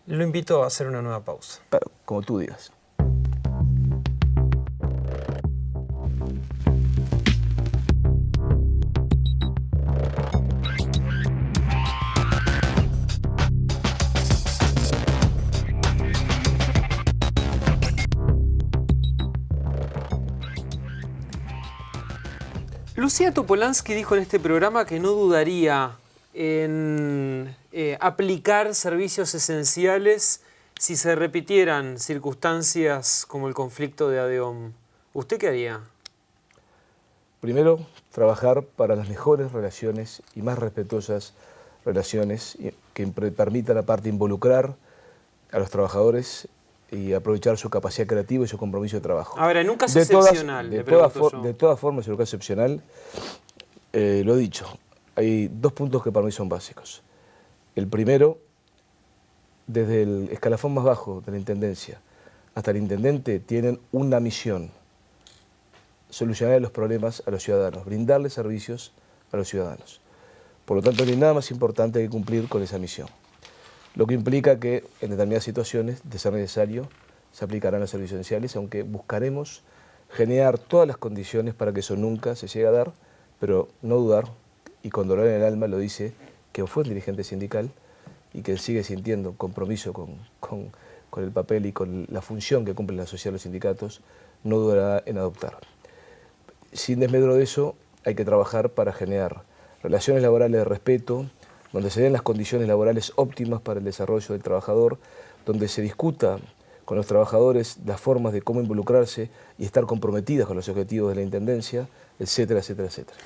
Lo invito a hacer una nueva pausa. Pero, como tú digas. Lucía Topolansky dijo en este programa que no dudaría en aplicar servicios esenciales si se repitieran circunstancias como el conflicto de ADEOM. ¿Usted qué haría? Primero, trabajar para las mejores relaciones y más respetuosas relaciones que permitan aparte involucrar a los trabajadores y aprovechar su capacidad creativa y su compromiso de trabajo. Ahora, en un caso excepcional, de todas formas, en un caso excepcional, lo he dicho, hay dos puntos que para mí son básicos. El primero, desde el escalafón más bajo de la Intendencia hasta el Intendente, tienen una misión: solucionar los problemas a los ciudadanos, brindarles servicios a los ciudadanos. Por lo tanto, no hay nada más importante que cumplir con esa misión. Lo que implica que en determinadas situaciones, de ser necesario, se aplicarán los servicios esenciales, aunque buscaremos generar todas las condiciones para que eso nunca se llegue a dar, pero no dudar, y con dolor en el alma lo dice, que fue un dirigente sindical y que sigue sintiendo compromiso con el papel y con la función que cumplen la sociedad de los sindicatos, no dudará en adoptar. Sin desmedro de eso, hay que trabajar para generar relaciones laborales de respeto, donde se den las condiciones laborales óptimas para el desarrollo del trabajador, donde se discuta con los trabajadores las formas de cómo involucrarse y estar comprometidas con los objetivos de la Intendencia, etcétera, etcétera, etcétera.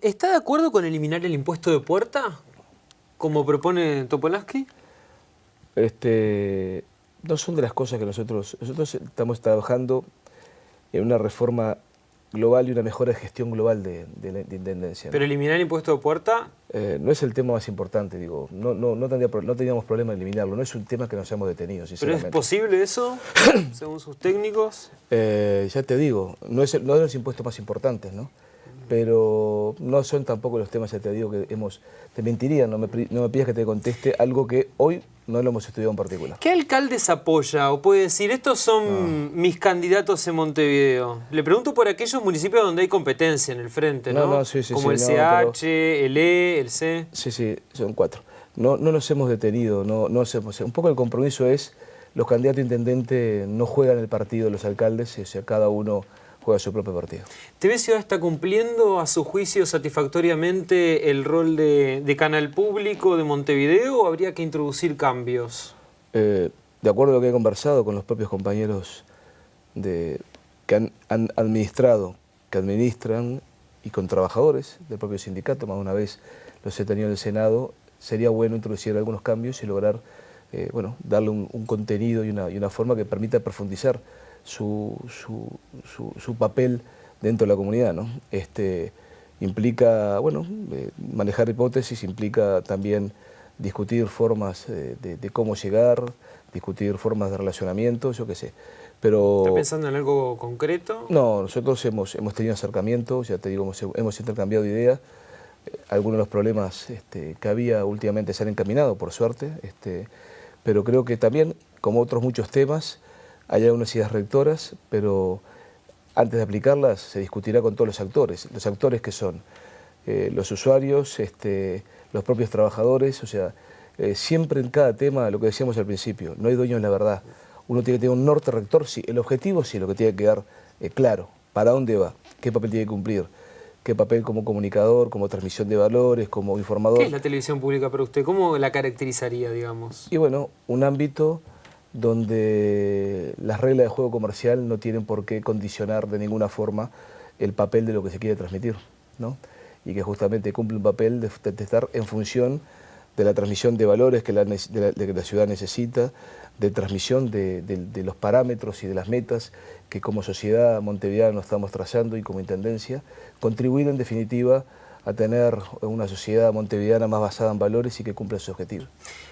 ¿Está de acuerdo con eliminar el impuesto de puerta, como propone Topolansky? No son de las cosas que nosotros estamos trabajando en una reforma global y una mejora de gestión global de la intendencia, ¿no? ¿Pero eliminar el impuesto de puerta? No es el tema más importante, digo. No teníamos problema en eliminarlo. No es un tema que nos hayamos detenido, sinceramente. ¿Pero es posible eso, según sus técnicos? Ya te digo, no es de los impuestos más importantes, ¿no? Pero no son tampoco los temas, ya te digo, que te mentiría, no me pidas que te conteste algo que hoy no lo hemos estudiado en particular. ¿Qué alcaldes apoya o puede decir, estos son mis candidatos en Montevideo? Le pregunto por aquellos municipios donde hay competencia en el frente, ¿no? Sí, como el no, CH, el E, el C. Sí, son 4. No nos hemos detenido, un poco el compromiso es, los candidatos a intendente no juegan el partido de los alcaldes, o sea, cada uno juega su propio partido. ¿TV Ciudad está cumpliendo, a su juicio, satisfactoriamente el rol de canal público de Montevideo o habría que introducir cambios? De acuerdo a lo que he conversado con los propios compañeros que han administrado, que administran y con trabajadores del propio sindicato, más de una vez los he tenido en el Senado, sería bueno introducir algunos cambios y lograr darle un contenido y una forma que permita profundizar su papel dentro de la comunidad, ¿no? Implica, manejar hipótesis, implica también discutir formas de cómo llegar, discutir formas de relacionamiento, yo qué sé. Pero, ¿está pensando en algo concreto? No, nosotros hemos tenido acercamientos, ya te digo, hemos intercambiado ideas. Algunos de los problemas que había últimamente se han encaminado, por suerte, pero creo que también, como otros muchos temas, hay algunas ideas rectoras, pero antes de aplicarlas se discutirá con todos los actores que son los usuarios, los propios trabajadores, o sea, siempre en cada tema, lo que decíamos al principio, no hay dueño en la verdad. Uno tiene que tener un norte rector, sí, el objetivo sí, lo que tiene que quedar claro, para dónde va, qué papel tiene que cumplir, qué papel como comunicador, como transmisión de valores, como informador. ¿Qué es la televisión pública para usted? ¿Cómo la caracterizaría, digamos? Y bueno, un ámbito donde las reglas de juego comercial no tienen por qué condicionar de ninguna forma el papel de lo que se quiere transmitir, ¿no? Y que justamente cumple un papel de estar en función de la transmisión de valores que la ciudad necesita, de transmisión de los parámetros y de las metas que como sociedad montevideana estamos trazando y como intendencia, contribuir en definitiva a tener una sociedad montevideana más basada en valores y que cumpla sus objetivos.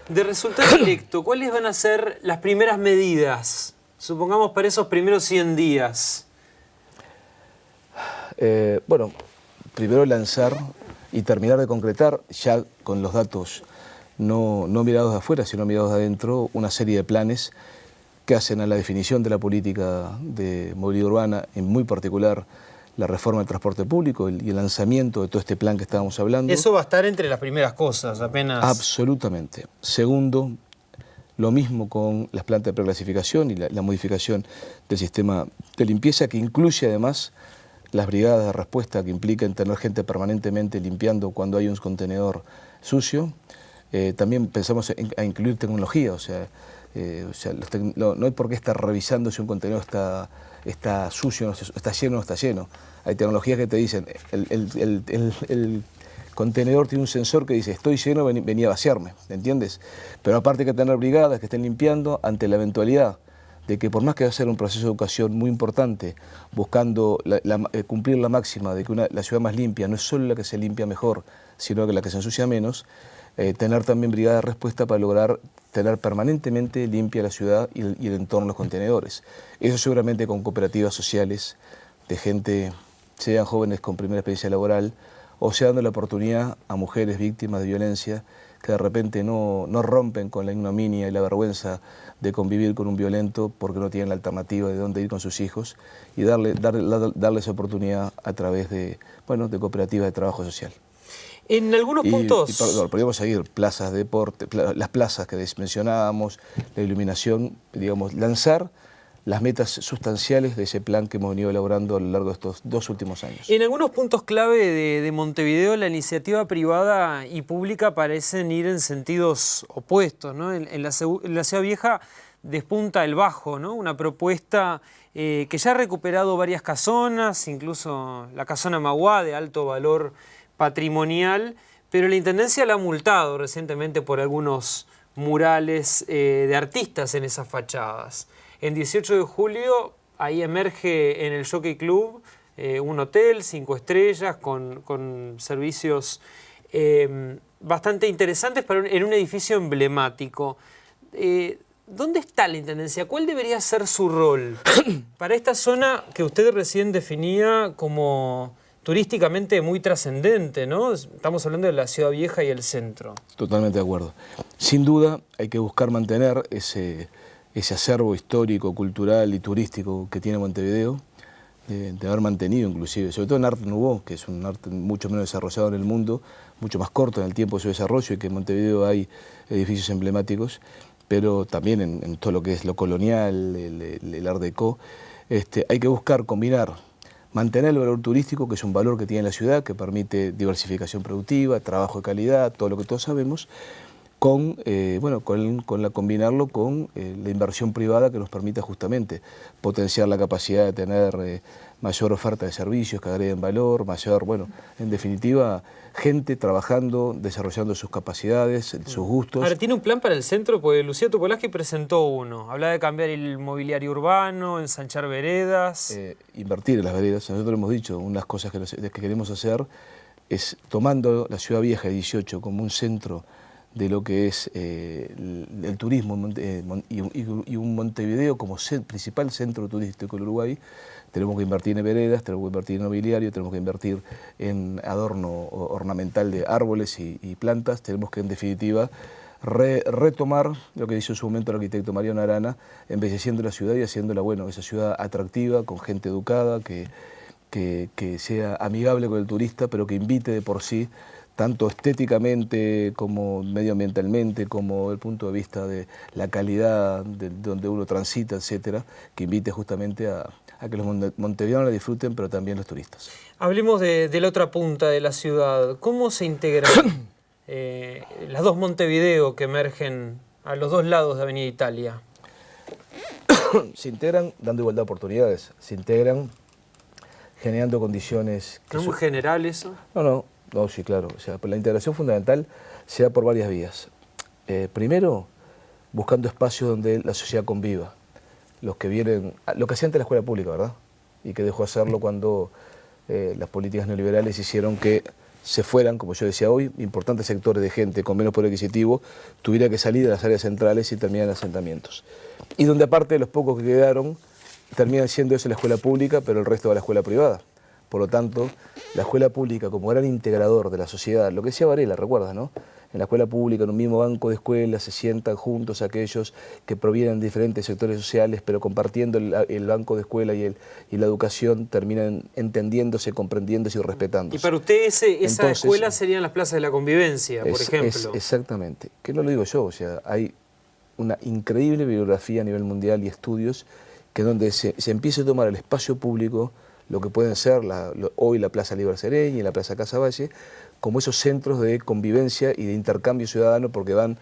De resultado electo, ¿cuáles van a ser las primeras medidas? Supongamos para esos primeros 100 días. Primero lanzar y terminar de concretar, ya con los datos no mirados de afuera, sino mirados de adentro, una serie de planes que hacen a la definición de la política de movilidad urbana, en muy particular la reforma del transporte público y el lanzamiento de todo este plan que estábamos hablando. Eso va a estar entre las primeras cosas, apenas. Absolutamente. Segundo, lo mismo con las plantas de preclasificación y la modificación del sistema de limpieza, que incluye además las brigadas de respuesta, que implican tener gente permanentemente limpiando cuando hay un contenedor sucio. También pensamos a incluir tecnología, no hay por qué estar revisando si un contenedor está sucio, está lleno o no está lleno. Hay tecnologías que te dicen, el contenedor tiene un sensor que dice, estoy lleno, venía a vaciarme, ¿entiendes? Pero aparte hay que tener brigadas que estén limpiando ante la eventualidad de que por más que va a ser un proceso de educación muy importante, buscando cumplir la máxima de que la ciudad más limpia no es solo la que se limpia mejor, sino que la que se ensucia menos, tener también brigada de respuesta para lograr tener permanentemente limpia la ciudad y el entorno de los contenedores. Eso seguramente con cooperativas sociales de gente, sean jóvenes con primera experiencia laboral, o sea dando la oportunidad a mujeres víctimas de violencia que de repente no rompen con la ignominia y la vergüenza de convivir con un violento porque no tienen la alternativa de dónde ir con sus hijos, y darles oportunidad a través de cooperativas de trabajo social. En algunos puntos... Podríamos seguir plazas de deporte, las plazas que mencionábamos, la iluminación, digamos, lanzar las metas sustanciales de ese plan que hemos venido elaborando a lo largo de estos 2 últimos años. En algunos puntos clave de Montevideo, la iniciativa privada y pública parecen ir en sentidos opuestos, ¿no? En la Ciudad Vieja despunta el Bajo, ¿no? Una propuesta que ya ha recuperado varias casonas, incluso la casona Maguá de alto valor patrimonial, pero la Intendencia la ha multado recientemente por algunos murales de artistas en esas fachadas. En 18 de julio, ahí emerge en el Jockey Club un hotel 5 estrellas con servicios bastante interesantes en un edificio emblemático. ¿Dónde está la Intendencia? ¿Cuál debería ser su rol para esta zona que usted recién definía como turísticamente muy trascendente, ¿no? Estamos hablando de la Ciudad Vieja y el centro. Totalmente de acuerdo. Sin duda hay que buscar mantener ese acervo histórico, cultural y turístico que tiene Montevideo, de haber mantenido inclusive, sobre todo en Arte Nouveau, que es un arte mucho menos desarrollado en el mundo, mucho más corto en el tiempo de su desarrollo, y que en Montevideo hay edificios emblemáticos, pero también en todo lo que es lo colonial, el Art Deco, hay que buscar combinar, mantener el valor turístico, que es un valor que tiene la ciudad, que permite diversificación productiva, trabajo de calidad, todo lo que todos sabemos, combinarlo con la inversión privada que nos permita justamente potenciar la capacidad de tener mayor oferta de servicios que agreguen valor, en definitiva, gente trabajando, desarrollando sus capacidades, sus gustos. Ahora, ¿tiene un plan para el centro? Porque Lucía Topolaski presentó uno. Hablaba de cambiar el mobiliario urbano, ensanchar veredas. Invertir en las veredas. Nosotros hemos dicho, unas cosas que queremos hacer es tomando la Ciudad Vieja de 18 como un centro de lo que es el turismo y un Montevideo como principal centro turístico del Uruguay. Tenemos que invertir en veredas, tenemos que invertir en mobiliario, tenemos que invertir en adorno ornamental de árboles y plantas, tenemos que en definitiva retomar lo que hizo en su momento el arquitecto Mariano Arana, embelleciendo la ciudad y haciéndola, esa ciudad atractiva, con gente educada, que sea amigable con el turista, pero que invite de por sí, tanto estéticamente como medioambientalmente, como desde el punto de vista de la calidad de donde uno transita, etcétera, que invite justamente a que los montevideanos la disfruten, pero también los turistas. Hablemos de la otra punta de la ciudad. ¿Cómo se integran las dos Montevideo que emergen a los dos lados de Avenida Italia? Se integran dando igualdad de oportunidades, se integran generando condiciones... ¿No es muy general eso? No, sí, claro. O sea, la integración fundamental se da por varias vías. Primero, buscando espacios donde la sociedad conviva. Lo que hacía antes la escuela pública, ¿verdad? Y que dejó de hacerlo cuando las políticas neoliberales hicieron que se fueran, como yo decía hoy, importantes sectores de gente con menos poder adquisitivo tuviera que salir de las áreas centrales y terminar en asentamientos. Y donde aparte de los pocos que quedaron, terminan siendo eso la escuela pública, pero el resto va a la escuela privada. Por lo tanto, la escuela pública como gran integrador de la sociedad, lo que decía Varela, ¿recuerdas, no? En la escuela pública, en un mismo banco de escuelas, se sientan juntos aquellos que provienen de diferentes sectores sociales, pero compartiendo el banco de escuela y la educación, terminan entendiéndose, comprendiéndose y respetándose. Y para usted esa escuela serían las plazas de la convivencia, por ejemplo. Exactamente. Que no lo digo yo, o sea, hay una increíble bibliografía a nivel mundial y estudios que donde se empieza a tomar el espacio público, lo que pueden ser hoy la Plaza Libre Sereña y la Plaza Casaballe, como esos centros de convivencia y de intercambio ciudadano, porque van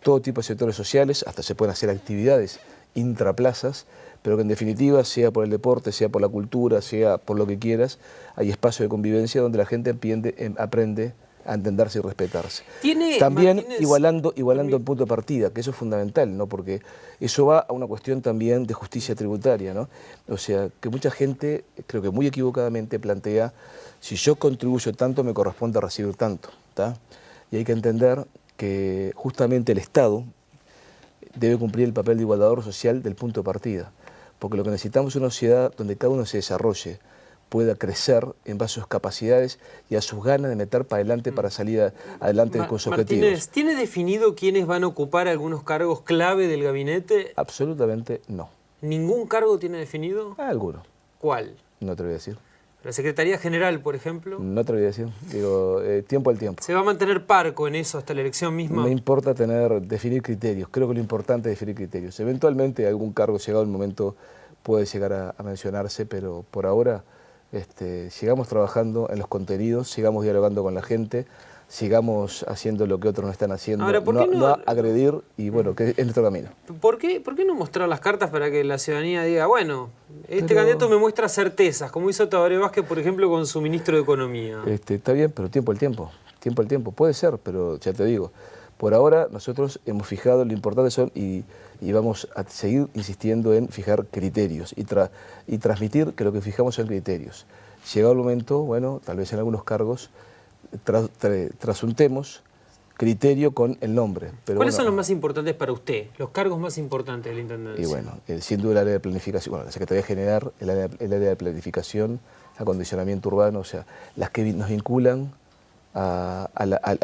todo tipo de sectores sociales, hasta se pueden hacer actividades intraplazas, pero que en definitiva, sea por el deporte, sea por la cultura, sea por lo que quieras, hay espacio de convivencia donde la gente aprende a entenderse y respetarse. También igualando el punto de partida, que eso es fundamental, ¿no? Porque eso va a una cuestión también de justicia tributaria, ¿no? O sea, que mucha gente, creo que muy equivocadamente, plantea, si yo contribuyo tanto, me corresponde recibir tanto, ¿tá? Y hay que entender que justamente el Estado debe cumplir el papel de igualador social del punto de partida, porque lo que necesitamos es una sociedad donde cada uno se desarrolle, pueda crecer en base a sus capacidades y a sus ganas de meter para adelante para salir adelante con sus objetivos. Martínez, ¿tiene definido quiénes van a ocupar algunos cargos clave del gabinete? Absolutamente no. ¿Ningún cargo tiene definido? Alguno. ¿Cuál? No te lo voy a decir. ¿La Secretaría General, por ejemplo? No te lo voy a decir. Digo, tiempo al tiempo. ¿Se va a mantener parco en eso hasta la elección misma? Me importa definir criterios. Creo que lo importante es definir criterios. Eventualmente algún cargo llegado el momento puede llegar a mencionarse, pero por ahora sigamos trabajando en los contenidos, sigamos dialogando con la gente, sigamos haciendo lo que otros no están haciendo, ahora, no agredir y bueno, que es nuestro camino. ¿Por qué no mostrar las cartas para que la ciudadanía diga, bueno, candidato me muestra certezas, como hizo Tabaré Vázquez, por ejemplo, con su ministro de Economía? Está bien, pero tiempo al tiempo, puede ser, pero ya te digo, por ahora nosotros hemos fijado lo importante son y vamos a seguir insistiendo en fijar criterios y transmitir que lo que fijamos son criterios. llegado el momento, bueno, tal vez en algunos cargos trasuntemos criterio con el nombre. Pero ¿Cuáles son los más importantes para usted? Los cargos más importantes de la Intendencia. Y bueno, sin duda el área de planificación, bueno, la Secretaría General, el área de planificación, acondicionamiento urbano, o sea, las que nos vinculan a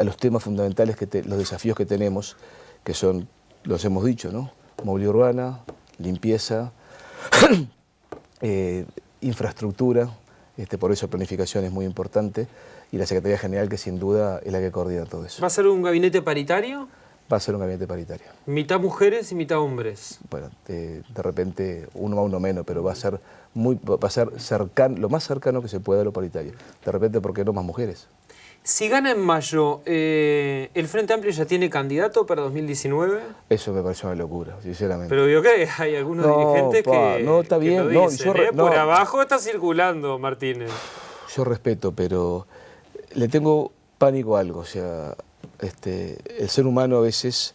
los temas fundamentales, los desafíos que tenemos, que son, los hemos dicho, ¿no? Movilidad urbana, limpieza, infraestructura, por eso planificación es muy importante, y la Secretaría General, que sin duda es la que coordina todo eso. ¿Va a ser un gabinete paritario? Va a ser un gabinete paritario. ¿Mitad mujeres y mitad hombres? Bueno, de repente uno más, uno menos, pero va a ser cercano, lo más cercano que se pueda a lo paritario. De repente, ¿por qué no más mujeres? Si gana en mayo, ¿el Frente Amplio ya tiene candidato para 2019? Eso me parece una locura, sinceramente. Pero vio que hay algunos dirigentes que no, está bien, lo dicen, por abajo está circulando, Martínez. Yo respeto, pero le tengo pánico a algo. O sea, el ser humano a veces,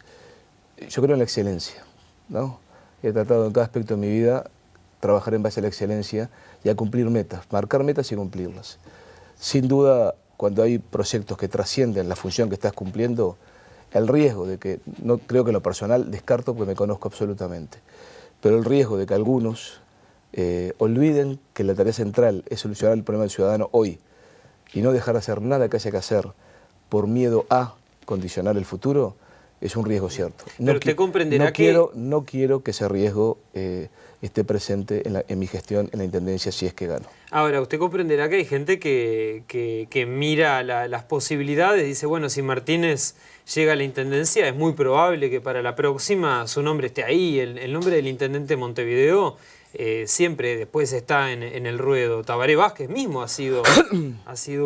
yo creo en la excelencia, ¿no? He tratado en cada aspecto de mi vida trabajar en base a la excelencia y a cumplir metas, marcar metas y cumplirlas. Sin duda, cuando hay proyectos que trascienden la función que estás cumpliendo, el riesgo de que, no creo que en lo personal descarto porque me conozco absolutamente, pero el riesgo de que algunos olviden que la tarea central es solucionar el problema del ciudadano hoy y no dejar de hacer nada que haya que hacer por miedo a condicionar el futuro, es un riesgo cierto. Pero usted comprenderá que... No quiero que ese riesgo esté presente en mi gestión en la Intendencia si es que gano. Ahora, usted comprenderá que hay gente que mira las posibilidades, dice, bueno, si Martínez llega a la Intendencia, es muy probable que para la próxima su nombre esté ahí. El nombre del Intendente de Montevideo siempre después está en el ruedo. Tabaré Vázquez mismo ha sido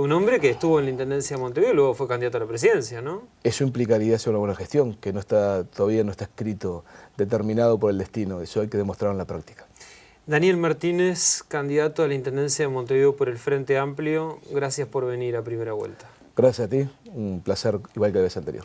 un hombre que estuvo en la Intendencia de Montevideo y luego fue candidato a la presidencia, ¿no? Eso implicaría hacer una buena gestión, que todavía no está escrito, determinado por el destino. Eso hay que demostrarlo en la práctica. Daniel Martínez, candidato a la Intendencia de Montevideo por el Frente Amplio, gracias por venir a Primera Vuelta. Gracias a ti, un placer igual que la vez anterior.